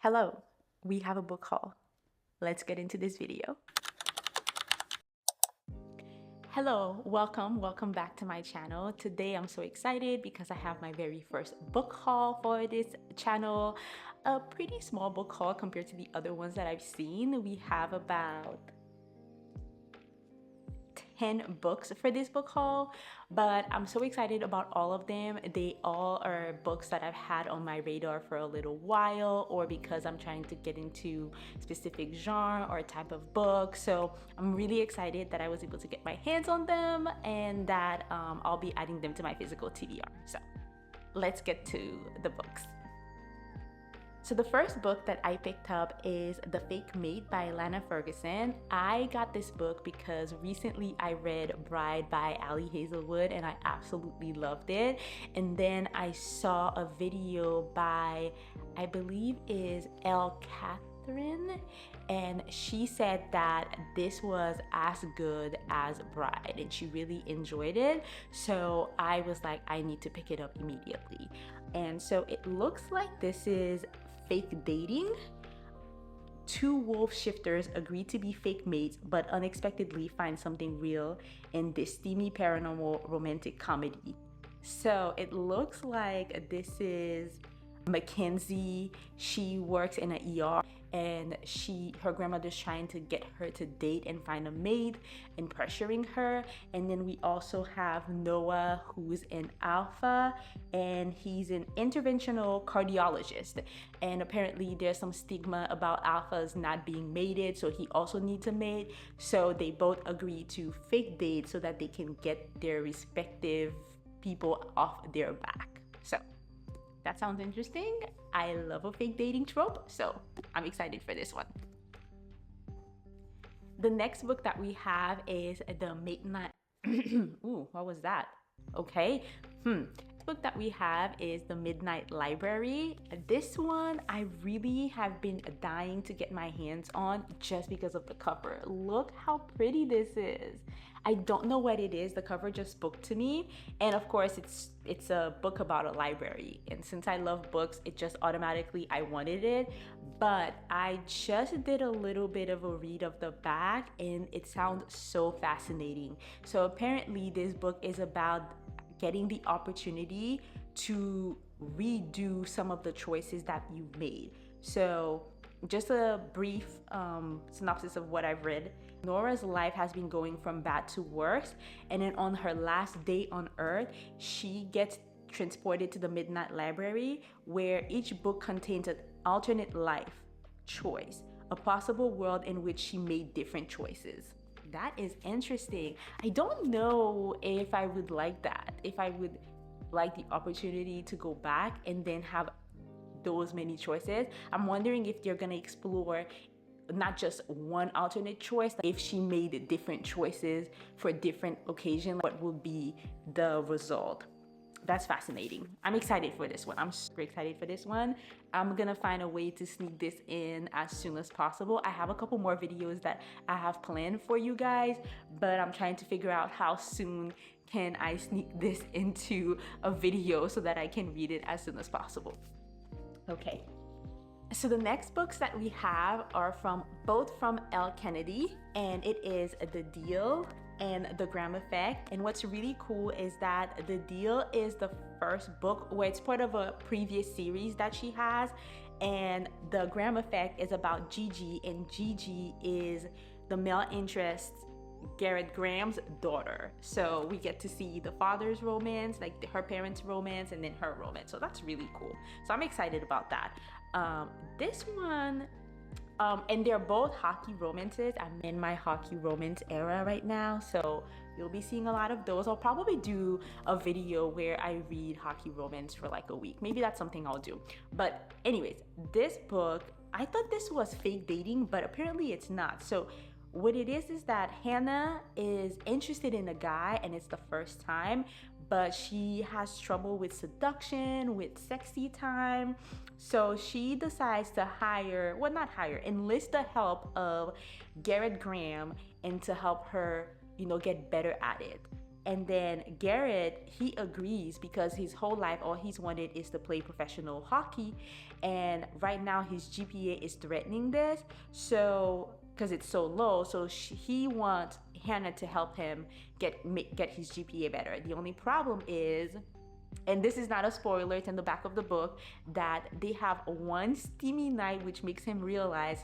Hello, we have a book haul. Let's get into this video. Hello, welcome back to my channel. Today I'm so excited because I have my very first book haul for this channel. A pretty small book haul compared to the other ones that I've seen. We have about 10 books for this book haul, but I'm so excited about all of them. They all are books that I've had on my radar for a little while, or because I'm trying to get into specific genre or type of book. So I'm really excited that I was able to get my hands on them and that I'll be adding them to my physical TBR. So let's get to the books. So the first book that I picked up is The Fake Mate by Lana Ferguson. I got this book because recently I read Bride by Ali Hazelwood and I absolutely loved it. And then I saw a video by, I believe is Elle Catherine, and she said that this was as good as Bride and she really enjoyed it. So I was like, I need to pick it up immediately. And so it looks like this is fake dating. Two wolf shifters agree to be fake mates but unexpectedly find something real in this steamy paranormal romantic comedy. So it looks like this is Mackenzie. She works in an ER and her grandmother's trying to get her to date and find a mate and pressuring her. And then we also have Noah, who's an alpha, and he's an interventional cardiologist. And apparently there's some stigma about alphas not being mated, so he also needs a mate. So they both agree to fake date so that they can get their respective people off their back. So that sounds interesting. I love a fake dating trope, so I'm excited for this one. The next book that we have is The Midnight... Ooh, what was that? Okay. The book that we have is The Midnight Library. This one I really have been dying to get my hands on just because of the cover. Look how pretty this is. I don't know what it is. The cover just spoke to me. And of course, it's a book about a library. And since I love books, it just automatically, I wanted it. But I just did a little bit of a read of the back and it sounds so fascinating. So apparently this book is about getting the opportunity to redo some of the choices that you've made. So just a brief synopsis of what I've read. Nora's life has been going from bad to worse, and then on her last day on Earth, she gets transported to the Midnight Library, where each book contains an alternate life choice, a possible world in which she made different choices. That is interesting. I don't know if I would like that, if I would like the opportunity to go back and then have those many choices. I'm wondering if they're gonna explore not just one alternate choice. If she made different choices for different occasions, what will be the result? That's fascinating. I'm excited for this one. I'm super excited for this one. I'm gonna find a way to sneak this in as soon as possible. I have a couple more videos that I have planned for you guys, but I'm trying to figure out how soon can I sneak this into a video so that I can read it as soon as possible. Okay. So the next books that we have are both from Elle Kennedy, and it is The Deal and The Graham Effect. And what's really cool is that The Deal is the first book where it's part of a previous series that she has, and The Graham Effect is about Gigi, and Gigi is the male interest Garrett Graham's daughter. So we get to see the father's romance, like her parents' romance, and then her romance. So that's really cool. So I'm excited about that. This one, and they're both hockey romances. I'm in my hockey romance era right now, so you'll be seeing a lot of those. I'll probably do a video where I read hockey romance for like a week. Maybe that's something I'll do. But anyways, this book, I thought this was fake dating, but apparently it's not. So what it is that Hannah is interested in a guy and it's the first time, but she has trouble with seduction, with sexy time. So she decides to enlist the help of Garrett Graham and to help her, get better at it. And then Garrett, he agrees because his whole life, all he's wanted is to play professional hockey. And right now his GPA is threatening this. So, because it's so low, so he wants Hannah to help him get his GPA better. The only problem is, and this is not a spoiler, it's in the back of the book, that they have one steamy night which makes him realize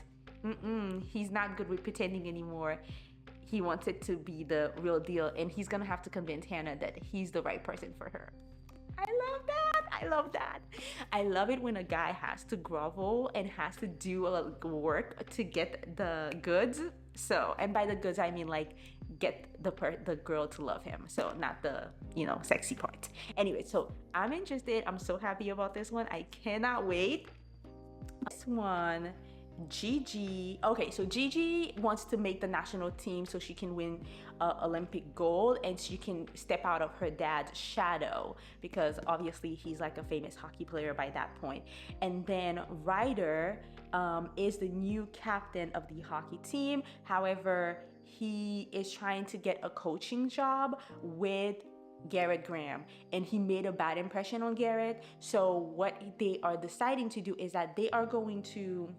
he's not good with pretending anymore. He wants it to be the real deal, and he's gonna have to convince Hannah that he's the right person for her. I love that. I love that. I love it when a guy has to grovel and has to do a work to get the goods. So, and by the goods I mean like get the girl to love him. So not the, sexy part. Anyway, so I'm interested. I'm so happy about this one. I cannot wait. This one, Gigi. Okay, so Gigi wants to make the national team so she can win Olympic gold and she can step out of her dad's shadow, because obviously he's like a famous hockey player by that point. And then Ryder is the new captain of the hockey team. However, he is trying to get a coaching job with Garrett Graham, and he made a bad impression on Garrett. So what they are deciding to do is that they are going to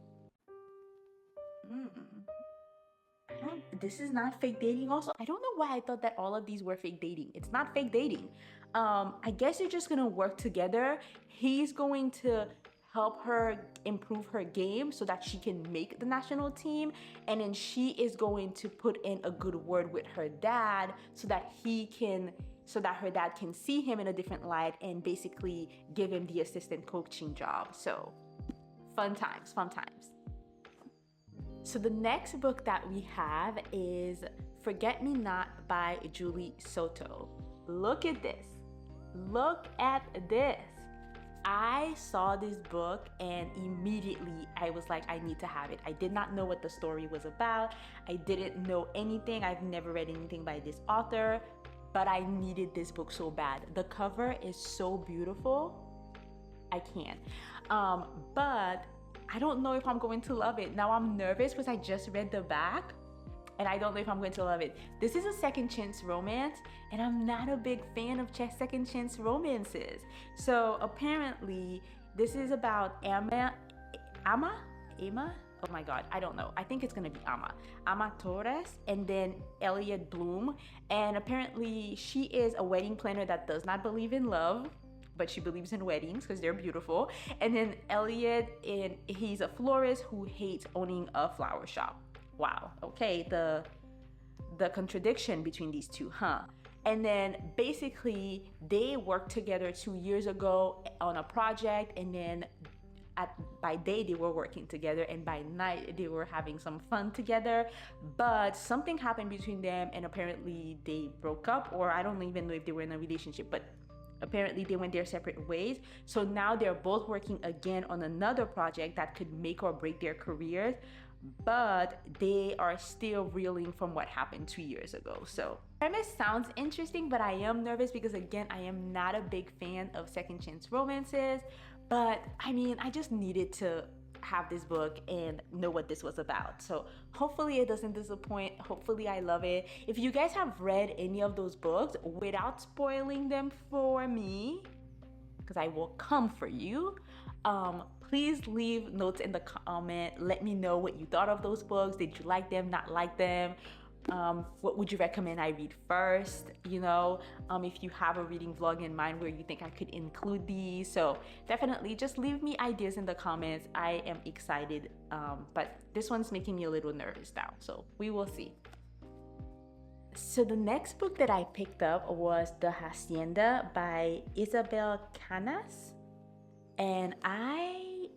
this is not fake dating also. I don't know why I thought that all of these were fake dating. It's not fake dating. I guess they're just gonna work together. He's going to help her improve her game so that she can make the national team, and then she is going to put in a good word with her dad so that her dad can see him in a different light and basically give him the assistant coaching job. So fun times. So the next book that we have is Forget Me Not by Julie Soto. Look at this. I saw this book and immediately I was like, I need to have it. I did not know what the story was about. I didn't know anything. I've never read anything by this author, but I needed this book so bad. The cover is so beautiful. I can't. But I don't know if I'm going to love it. Now I'm nervous because I just read the back and I don't know if I'm going to love it. This is a second chance romance and I'm not a big fan of second chance romances. So apparently this is about Ama? Oh my God, I don't know. I think it's gonna be Ama Torres, and then Elliot Bloom. And apparently she is a wedding planner that does not believe in love, but she believes in weddings because they're beautiful. And then Elliot, he's a florist who hates owning a flower shop. Wow, okay, the contradiction between these two, huh? And then basically they worked together 2 years ago on a project, and then by day they were working together and by night they were having some fun together, but something happened between them and apparently they broke up, or I don't even know if they were in a relationship, but apparently they went their separate ways. So now they're both working again on another project that could make or break their careers, but they are still reeling from what happened 2 years ago. So premise sounds interesting, but I am nervous because again, I am not a big fan of second chance romances. But I mean, I just needed to have this book and know what this was about. So hopefully it doesn't disappoint. Hopefully I love it. If you guys have read any of those books without spoiling them for me, because I will come for you, please leave notes in the comment. Let me know what you thought of those books. Did you like them, not like them? What would you recommend I read first? If you have a reading vlog in mind where you think I could include these. So definitely just leave me ideas in the comments. I am excited, but this one's making me a little nervous now, so we will see. So the next book that I picked up was The Hacienda by Isabel Canas, and I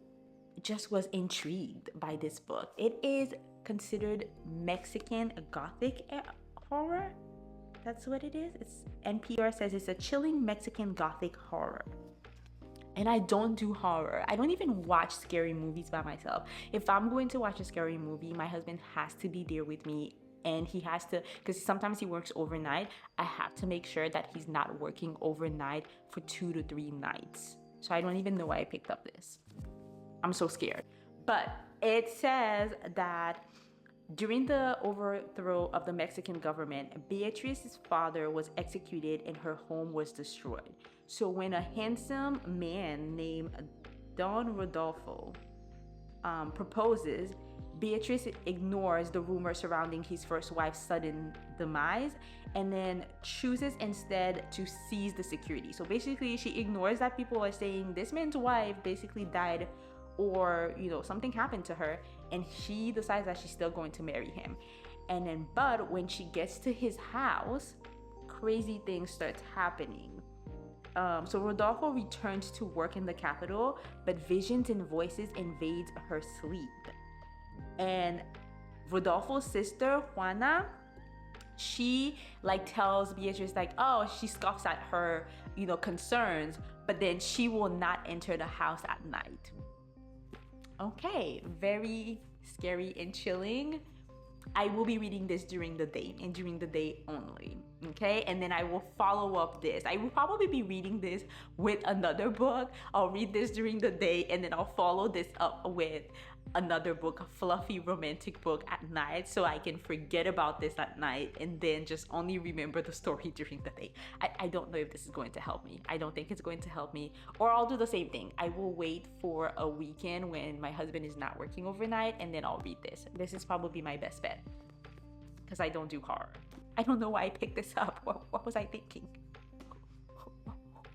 just was intrigued by this book. It is considered Mexican Gothic horror. That's what it is. It's NPR says it's a chilling Mexican Gothic horror. And I don't do horror. I don't even watch scary movies by myself. If I'm going to watch a scary movie, my husband has to be there with me, and he has to, because sometimes he works overnight. I have to make sure that he's not working overnight for 2 to 3 nights. So I don't even know why I picked up this. I'm so scared. But it says that During the overthrow of the Mexican government, Beatrice's father was executed and her home was destroyed. So when a handsome man named Don Rodolfo proposes, Beatrice ignores the rumor surrounding his first wife's sudden demise and then chooses instead to seize the security. So basically, she ignores that people are saying this man's wife basically died or, you know, something happened to her, and she decides that she's still going to marry him. And then, but when she gets to his house, crazy things start happening. So Rodolfo returns to work in the capital, but visions and voices invade her sleep. And Rodolfo's sister, Juana, she tells Beatrice oh, she scoffs at her, you know, concerns, but then she will not enter the house at night. Okay, very scary and chilling. I will be reading this during the day and during the day only, okay? And then I will follow up this. I will probably be reading this with another book. I'll read this during the day and then I'll follow this up with another book, a fluffy romantic book at night, so I can forget about this at night and then just only remember the story during the day. I don't know if this is going to help me. I don't think it's going to help me. Or I'll do the same thing. I will wait for a weekend when my husband is not working overnight and then I'll read this. This is probably my best bet because I don't do horror. I don't know why I picked this up. What was I thinking?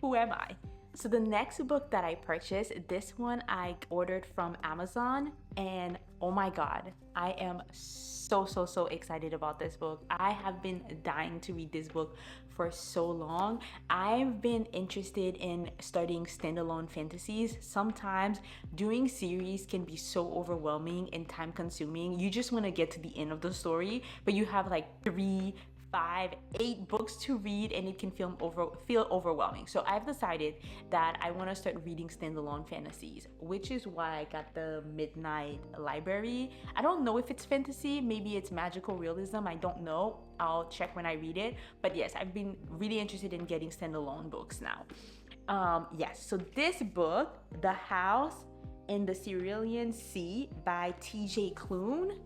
Who am I? So the next book that I purchased, this one I ordered from Amazon, and oh my God, I am so excited about this book. I have been dying to read this book for so long. I've been interested in studying standalone fantasies. Sometimes doing series can be so overwhelming and time consuming. You just want to get to the end of the story, but you have like 3, 5, 8 books to read and it can feel overwhelming. So I've decided that I want to start reading standalone fantasies, which is why I got the Midnight Library. I don't know if it's fantasy, maybe it's magical realism, I don't know. I'll check when I read it. But yes, I've been really interested in getting standalone books now. Yes, so this book, The House in the Cerulean Sea by T.J. Klune.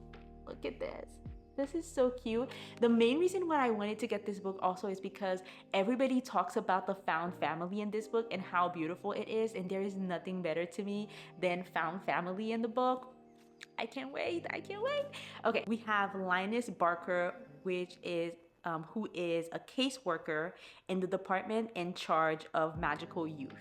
Look at this. This is so cute. The main reason why I wanted to get this book also is because everybody talks about the found family in this book and how beautiful it is, and there is nothing better to me than found family in the book. I can't wait. Okay, we have Linus Barker, which is who is a caseworker in the department in charge of magical youth.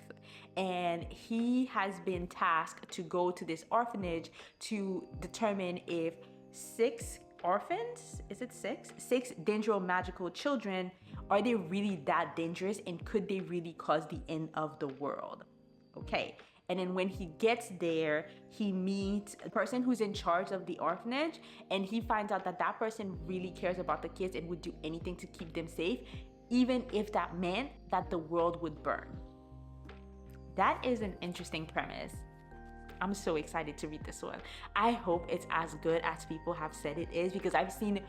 And he has been tasked to go to this orphanage to determine if 6 orphans, is it 6 dangerous magical children, are they really that dangerous and could they really cause the end of the world? Okay, and then when he gets there, he meets a person who's in charge of the orphanage, and he finds out that that person really cares about the kids and would do anything to keep them safe, even if that meant that the world would burn. That is an interesting premise. I'm so excited to read this one. I hope it's as good as people have said it is, because I've seen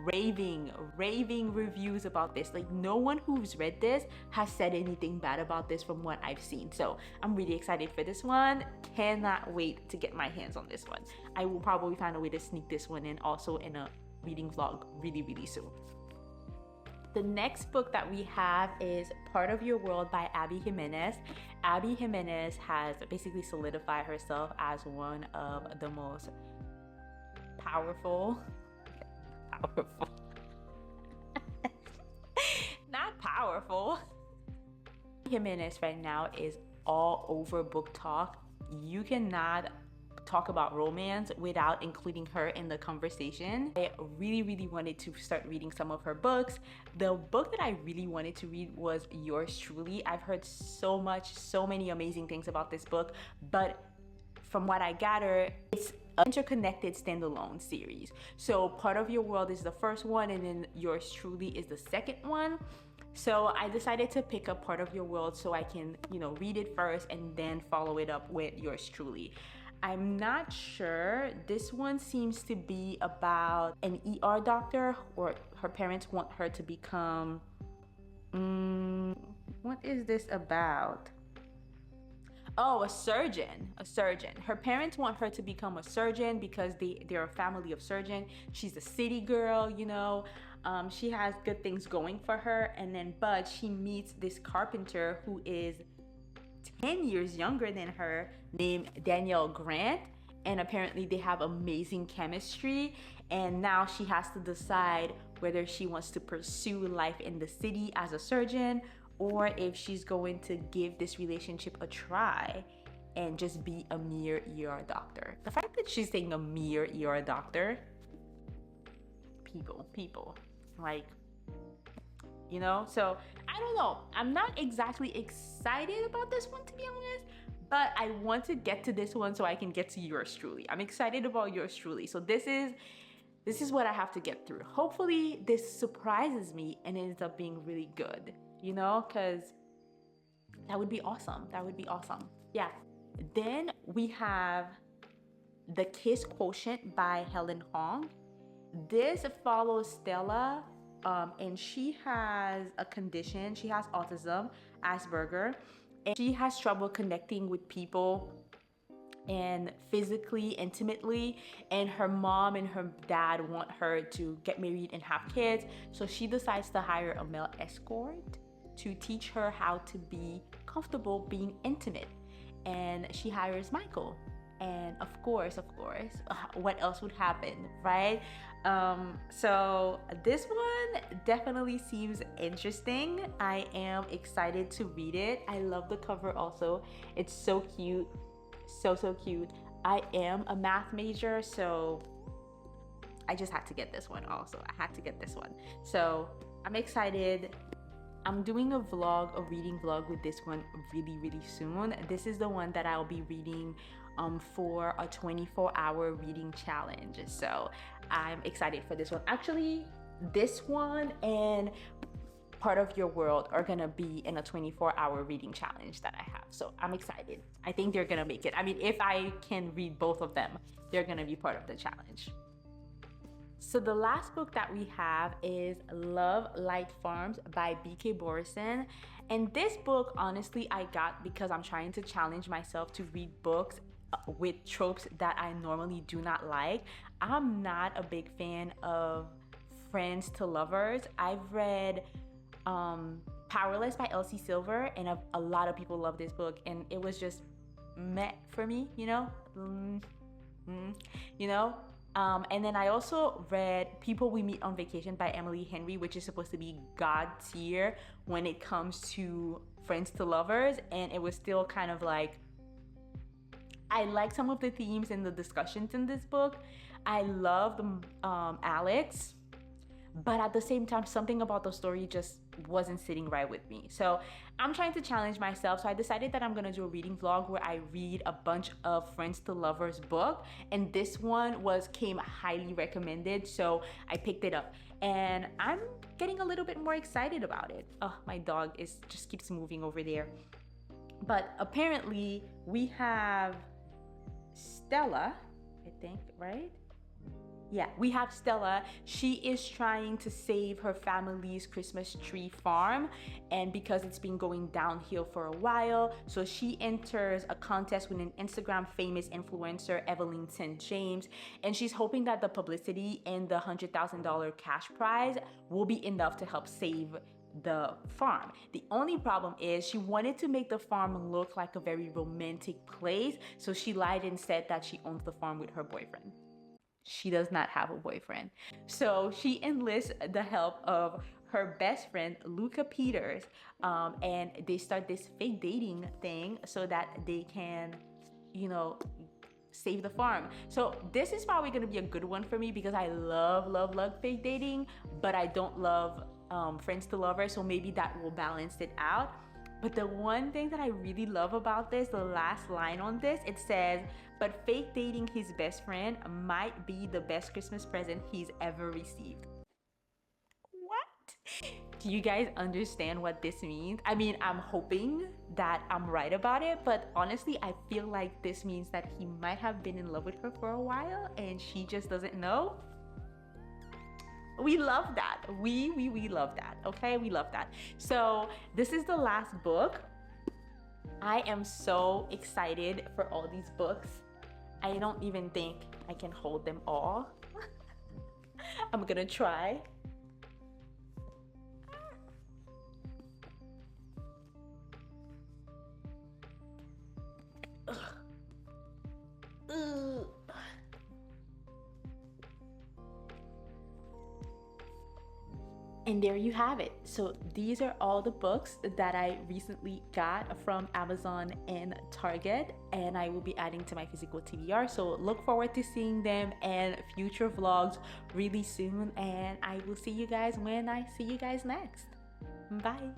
raving reviews about this. Like, no one who's read this has said anything bad about this from what I've seen. So I'm really excited for this one. Cannot wait to get my hands on this one. I will probably find a way to sneak this one in also in a reading vlog really soon. The next book that we have is Part of Your World by Abby Jimenez. Abby Jimenez has basically solidified herself as one of the most powerful, not powerful. Jimenez right now is all over book talk. You cannot talk about romance without including her in the conversation. I really wanted to start reading some of her books. The book that I really wanted to read was Yours Truly. I've heard so many amazing things about this book, but from what I gather, it's an interconnected standalone series. So Part of Your World is the first one, and then Yours Truly is the second one. So I decided to pick up Part of Your World so I can, read it first and then follow it up with Yours Truly. I'm not sure. This one seems to be about an ER doctor, or her parents want her to become, what is this about? Oh, a surgeon. A surgeon. Her parents want her to become a surgeon because they're a family of surgeons. She's a city girl, you know. She has good things going for her. And then, but she meets this carpenter who is 10 years younger than her, named Danielle Grant. And apparently they have amazing chemistry. And now she has to decide whether she wants to pursue life in the city as a surgeon, or if she's going to give this relationship a try and just be a mere ER doctor. The fact that she's saying a mere ER doctor, people, like, you know? So I don't know. I'm not exactly excited about this one, to be honest, but I want to get to this one so I can get to yours truly. I'm excited about yours truly. So this is what I have to get through. Hopefully this surprises me and ends up being really good, you know, because that would be awesome. That would be awesome. Yeah. Then we have The Kiss Quotient by Helen Hong. This follows Stella, and she has a condition. She has autism, Asperger, and she has trouble connecting with people and physically, intimately, and her mom and her dad want her to get married and have kids, so she decides to hire a male escort to teach her how to be comfortable being intimate. And she hires Michael, and of course, what else would happen, right? So this one definitely seems interesting. I am excited to read it. I love the cover also. It's so cute. So cute. I am a math major, so I just had to get this one also. I had to get this one. So I'm excited. I'm doing a reading vlog with this one really soon. This is the one that I'll be reading for a 24-hour reading challenge. So I'm excited for this one. Actually, this one and Part of Your World are gonna be in a 24-hour reading challenge that I have. So I'm excited. I think they're gonna make it. I mean, if I can read both of them, they're gonna be part of the challenge. So the last book that we have is Love Light Farms by B.K. Borison. And this book, honestly, I got because I'm trying to challenge myself to read books with tropes that I normally do not like. I'm not a big fan of Friends to Lovers. I've read Powerless by Elsie Silver, and a lot of people love this book, and it was just meh for me, you know? You know? And then I also read People We Meet on Vacation by Emily Henry, which is supposed to be God tier when it comes to Friends to Lovers, and it was still kind of like, I like some of the themes and the discussions in this book. I loved Alex, but at the same time, something about the story just wasn't sitting right with me. So I'm trying to challenge myself. So I decided that I'm gonna do a reading vlog where I read a bunch of Friends to Lovers book, and this one came highly recommended, so I picked it up, and I'm getting a little bit more excited about it. Oh, my dog just keeps moving over there. But apparently we have Stella, I think, right? Yeah, we have Stella. She is trying to save her family's Christmas tree farm, and because it's been going downhill for a while, so she enters a contest with an Instagram famous influencer, Evelyn St. James, and she's hoping that the publicity and the $100,000 cash prize will be enough to help save the farm. The only problem is she wanted to make the farm look like a very romantic place, so she lied and said that she owns the farm with her boyfriend. She does not have a boyfriend. So she enlists the help of her best friend, Luca Peters, and they start this fake dating thing so that they can, you know, save the farm. So this is probably gonna be a good one for me because I love fake dating, but I don't love Friends to Lovers, so maybe that will balance it out. But the one thing that I really love about this, the last line on this, it says, "But fake dating his best friend might be the best Christmas present he's ever received." What? Do you guys understand what this means? I mean, I'm hoping that I'm right about it, but honestly, I feel like this means that he might have been in love with her for a while and she just doesn't know. We love that. We love that. Okay, we love that. So this is the last book. I am so excited for all these books. I don't even think I can hold them all. I'm gonna try. Ugh. Ugh. And there you have it. So these are all the books that I recently got from Amazon and Target, and I will be adding to my physical TBR. So look forward to seeing them and future vlogs really soon. And I will see you guys when I see you guys next. Bye.